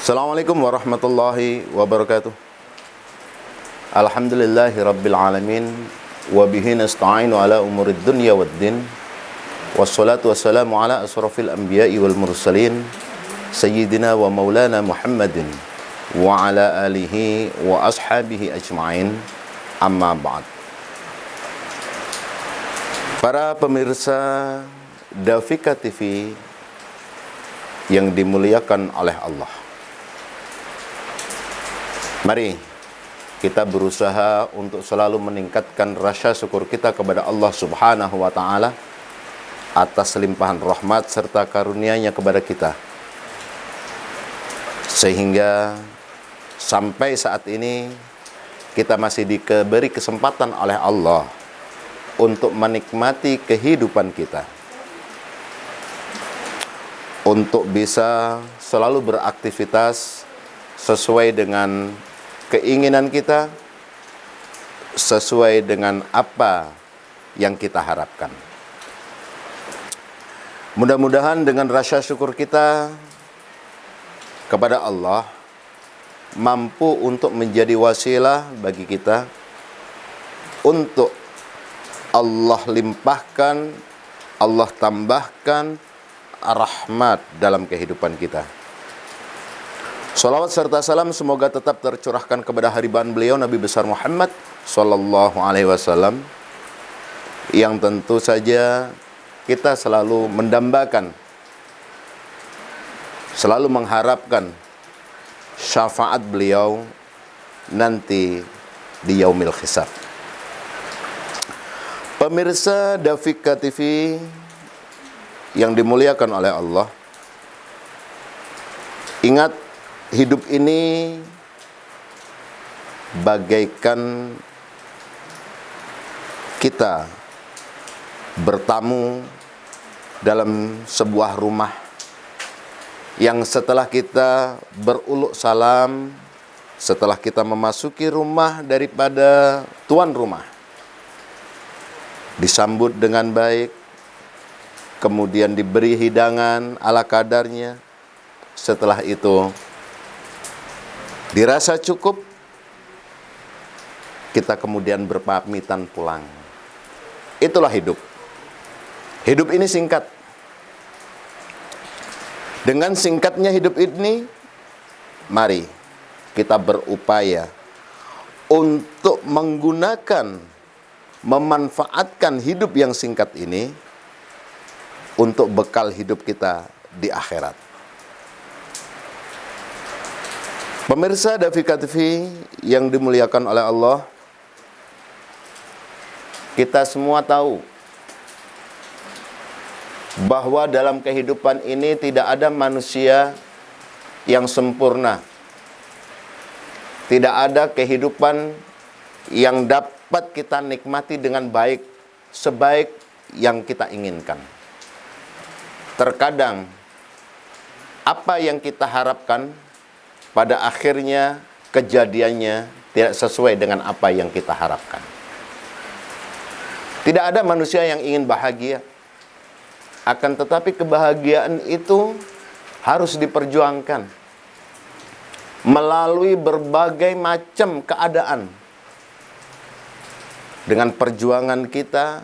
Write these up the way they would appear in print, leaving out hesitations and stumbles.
Assalamualaikum warahmatullahi wabarakatuh. Alhamdulillahi rabbil alamin. Wabihi nasta'inu ala umurid dunya waddin. Wassalatu wassalamu ala asrafil anbiya'i wal mursalin, Sayyidina wa maulana Muhammadin wa ala alihi wa ashabihi ajma'in. Amma ba'd. Para pemirsa Dafika TV yang dimuliakan oleh Allah, mari kita berusaha untuk selalu meningkatkan rasa syukur kita kepada Allah Subhanahu wa Ta'ala atas limpahan rahmat serta karunia-Nya kepada kita, sehingga sampai saat ini kita masih diberi kesempatan oleh Allah untuk menikmati kehidupan kita, untuk bisa selalu beraktivitas sesuai dengan keinginan kita, sesuai dengan apa yang kita harapkan. Mudah-mudahan dengan rasa syukur kita kepada Allah mampu untuk menjadi wasilah bagi kita untuk Allah limpahkan, Allah tambahkan rahmat dalam kehidupan kita. Salawat serta salam semoga tetap tercurahkan kepada haribaan beliau Nabi besar Muhammad sallallahu alaihi wasallam, yang tentu saja kita selalu mendambakan, selalu mengharapkan syafaat beliau nanti di yaumil hisab. Pemirsa Dafika TV yang dimuliakan oleh Allah, ingat, hidup ini bagaikan kita bertamu dalam sebuah rumah yang setelah kita beruluk salam, setelah kita memasuki rumah daripada tuan rumah, disambut dengan baik, kemudian diberi hidangan ala kadarnya. Setelah itu dirasa cukup, kita kemudian berpamitan pulang. Itulah hidup. Hidup ini singkat. Dengan singkatnya hidup ini, mari kita berupaya untuk menggunakan, memanfaatkan hidup yang singkat ini untuk bekal hidup kita di akhirat. Pemirsa Dafika TV yang dimuliakan oleh Allah, kita semua tahu bahwa dalam kehidupan ini tidak ada manusia yang sempurna. Tidak ada kehidupan yang dapat kita nikmati dengan baik, sebaik yang kita inginkan. Terkadang apa yang kita harapkan pada akhirnya kejadiannya tidak sesuai dengan apa yang kita harapkan. Tidak ada manusia yang ingin bahagia. Akan tetapi kebahagiaan itu harus diperjuangkan melalui berbagai macam keadaan. Dengan perjuangan kita,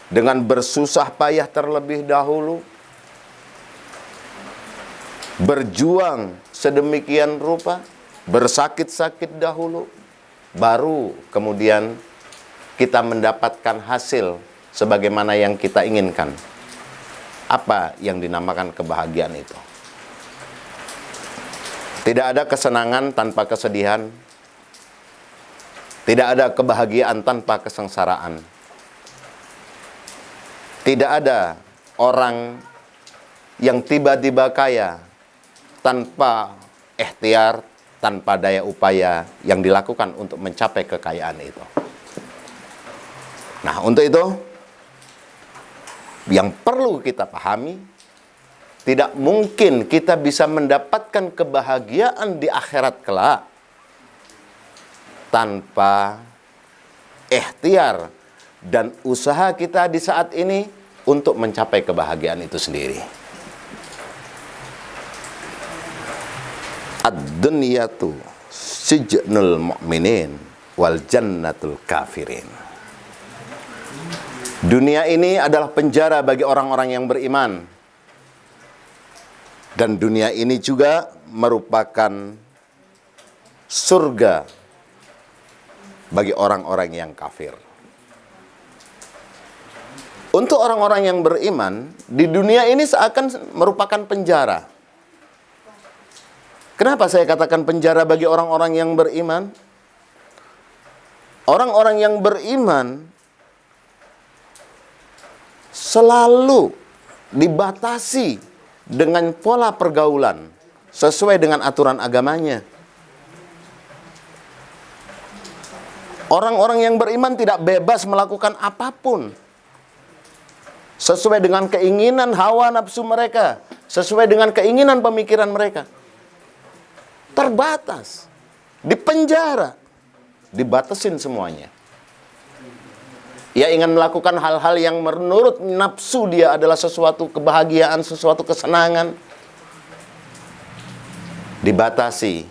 dengan bersusah payah terlebih dahulu, berjuang sedemikian rupa, bersakit-sakit dahulu, baru kemudian kita mendapatkan hasil sebagaimana yang kita inginkan. Apa yang dinamakan kebahagiaan itu? Tidak ada kesenangan tanpa kesedihan. Tidak ada kebahagiaan tanpa kesengsaraan. Tidak ada orang yang tiba-tiba kaya tanpa ikhtiar, tanpa daya upaya yang dilakukan untuk mencapai kekayaan itu. Nah, untuk itu yang perlu kita pahami, tidak mungkin kita bisa mendapatkan kebahagiaan di akhirat kelak tanpa ikhtiar dan usaha kita di saat ini untuk mencapai kebahagiaan itu sendiri. Ad-dunyatu sijnul mu'minin wal jannatul kafirin. Dunia ini adalah penjara bagi orang-orang yang beriman. Dan dunia ini juga merupakan surga bagi orang-orang yang kafir. Untuk orang-orang yang beriman, di dunia ini seakan merupakan penjara. Kenapa saya katakan penjara bagi orang-orang yang beriman? Orang-orang yang beriman selalu dibatasi dengan pola pergaulan sesuai dengan aturan agamanya. Orang-orang yang beriman tidak bebas melakukan apapun sesuai dengan keinginan hawa nafsu mereka, sesuai dengan keinginan pemikiran mereka. Terbatas, dipenjara, dibatasin semuanya. Ia ingin melakukan hal-hal yang menurut nafsu dia adalah sesuatu kebahagiaan, sesuatu kesenangan. Dibatasi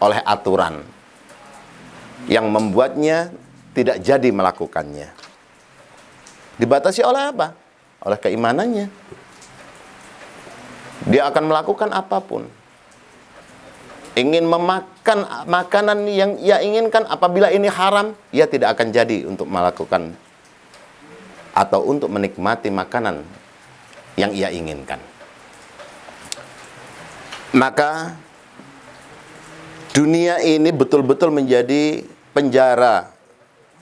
oleh aturan yang membuatnya tidak jadi melakukannya. Dibatasi oleh apa? Oleh keimanannya. Dia akan melakukan apapun. Ingin memakan makanan yang ia inginkan, apabila ini haram, ia tidak akan jadi untuk melakukan atau untuk menikmati makanan yang ia inginkan. Maka dunia ini betul-betul menjadi penjara,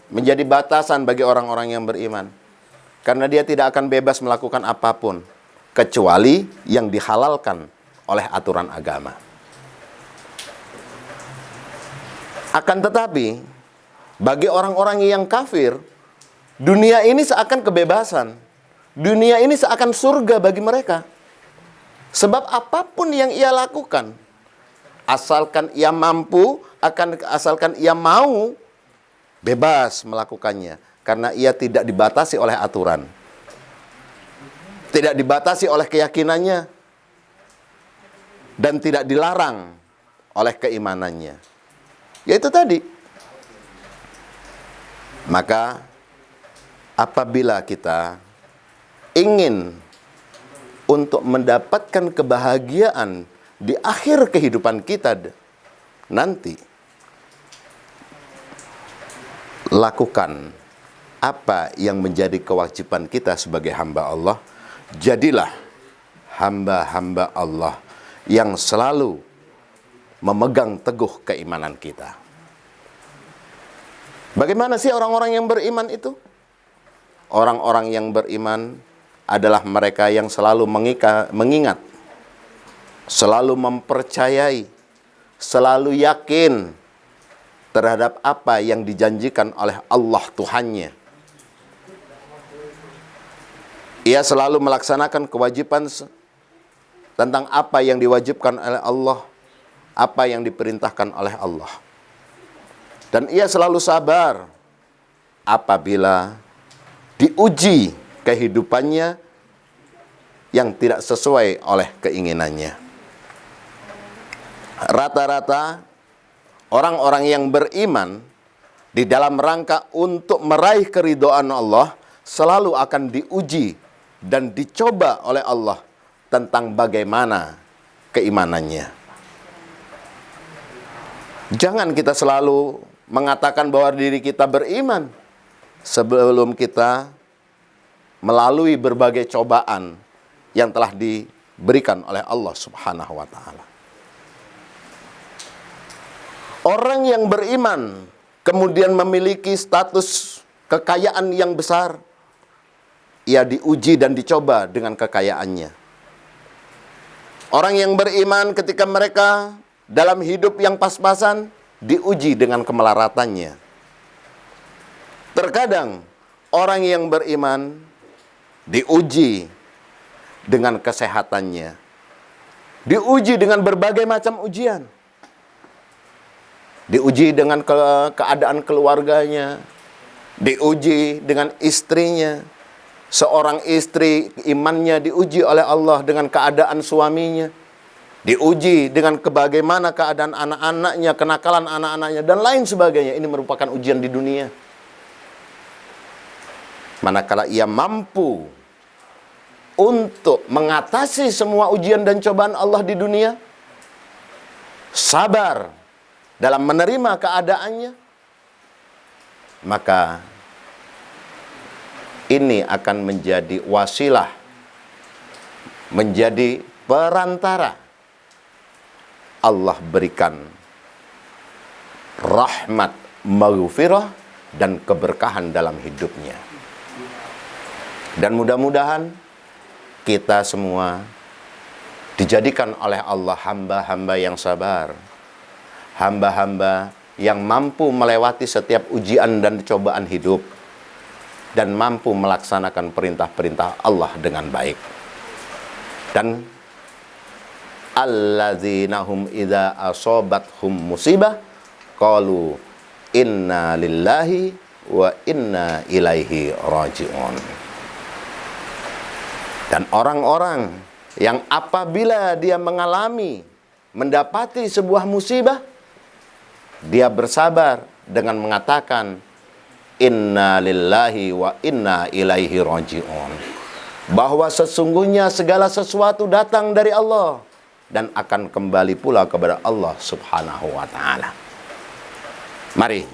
menjadi batasan bagi orang-orang yang beriman. Karena dia tidak akan bebas melakukan apapun kecuali yang dihalalkan oleh aturan agama. Akan tetapi, bagi orang-orang yang kafir, dunia ini seakan kebebasan. Dunia ini seakan surga bagi mereka. Sebab apapun yang ia lakukan, asalkan ia mampu, asalkan ia mau, bebas melakukannya. Karena ia tidak dibatasi oleh aturan. Tidak dibatasi oleh keyakinannya. Dan tidak dilarang oleh keimanannya. Yaitu tadi. Maka apabila kita ingin untuk mendapatkan kebahagiaan di akhir kehidupan kita nanti, lakukan apa yang menjadi kewajiban kita sebagai hamba Allah. Jadilah hamba-hamba Allah yang selalu memegang teguh keimanan kita. Bagaimana sih orang-orang yang beriman itu? Orang-orang yang beriman adalah mereka yang selalu mengingat, selalu mempercayai, selalu yakin terhadap apa yang dijanjikan oleh Allah Tuhannya. Ia selalu melaksanakan kewajiban tentang apa yang diwajibkan oleh Allah, apa yang diperintahkan oleh Allah. Dan ia selalu sabar apabila diuji kehidupannya yang tidak sesuai oleh keinginannya. Rata-rata orang-orang yang beriman di dalam rangka untuk meraih keridhaan Allah selalu akan diuji dan dicoba oleh Allah tentang bagaimana keimanannya. Jangan kita selalu mengatakan bahwa diri kita beriman sebelum kita melalui berbagai cobaan yang telah diberikan oleh Allah Subhanahu wa taala. Orang yang beriman kemudian memiliki status kekayaan yang besar, ia diuji dan dicoba dengan kekayaannya. Orang yang beriman ketika mereka dalam hidup yang pas-pasan, diuji dengan kemelaratannya. Terkadang orang yang beriman diuji dengan kesehatannya, diuji dengan berbagai macam ujian, diuji dengan keadaan keluarganya, diuji dengan istrinya. Seorang istri imannya diuji oleh Allah dengan keadaan suaminya. diuji dengan bagaimana keadaan anak-anaknya, kenakalan anak-anaknya, dan lain sebagainya. Ini merupakan ujian di dunia. Manakala ia mampu untuk mengatasi semua ujian dan cobaan Allah di dunia, sabar dalam menerima keadaannya, maka ini akan menjadi wasilah, menjadi perantara Allah berikan rahmat, maghfirah, dan keberkahan dalam hidupnya. Dan mudah-mudahan kita semua dijadikan oleh Allah hamba-hamba yang sabar, hamba-hamba yang mampu melewati setiap ujian dan cobaan hidup, dan mampu melaksanakan perintah-perintah Allah dengan baik. Dan alladzina hum idza asobathum musibah qalu inna lillahi wa inna ilaihi raji'un. Dan orang-orang yang apabila dia mendapati sebuah musibah, dia bersabar dengan mengatakan inna lillahi wa inna ilaihi raji'un, bahwa sesungguhnya segala sesuatu datang dari Allah dan akan kembali pula kepada Allah Subhanahu wa ta'ala. Mari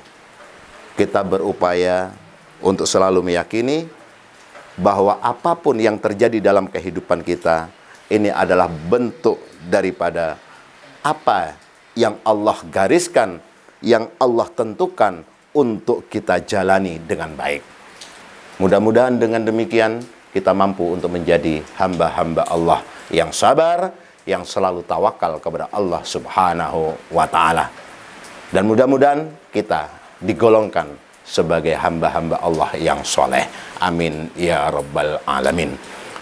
kita berupaya untuk selalu meyakini bahwa apapun yang terjadi dalam kehidupan kita, ini adalah bentuk daripada apa yang Allah gariskan, yang Allah tentukan untuk kita jalani dengan baik. Mudah-mudahan dengan demikian kita mampu untuk menjadi hamba-hamba Allah yang sabar, yang selalu tawakal kepada Allah Subhanahu wa ta'ala. Dan mudah-mudahan kita digolongkan sebagai hamba-hamba Allah yang soleh. Amin ya rabbal alamin.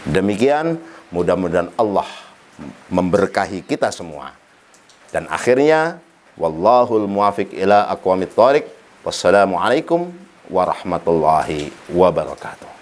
Demikian, mudah-mudahan Allah memberkahi kita semua. Dan akhirnya, wallahul muwafiq ila aqwamit thoriq. Wassalamualaikum warahmatullahi wabarakatuh.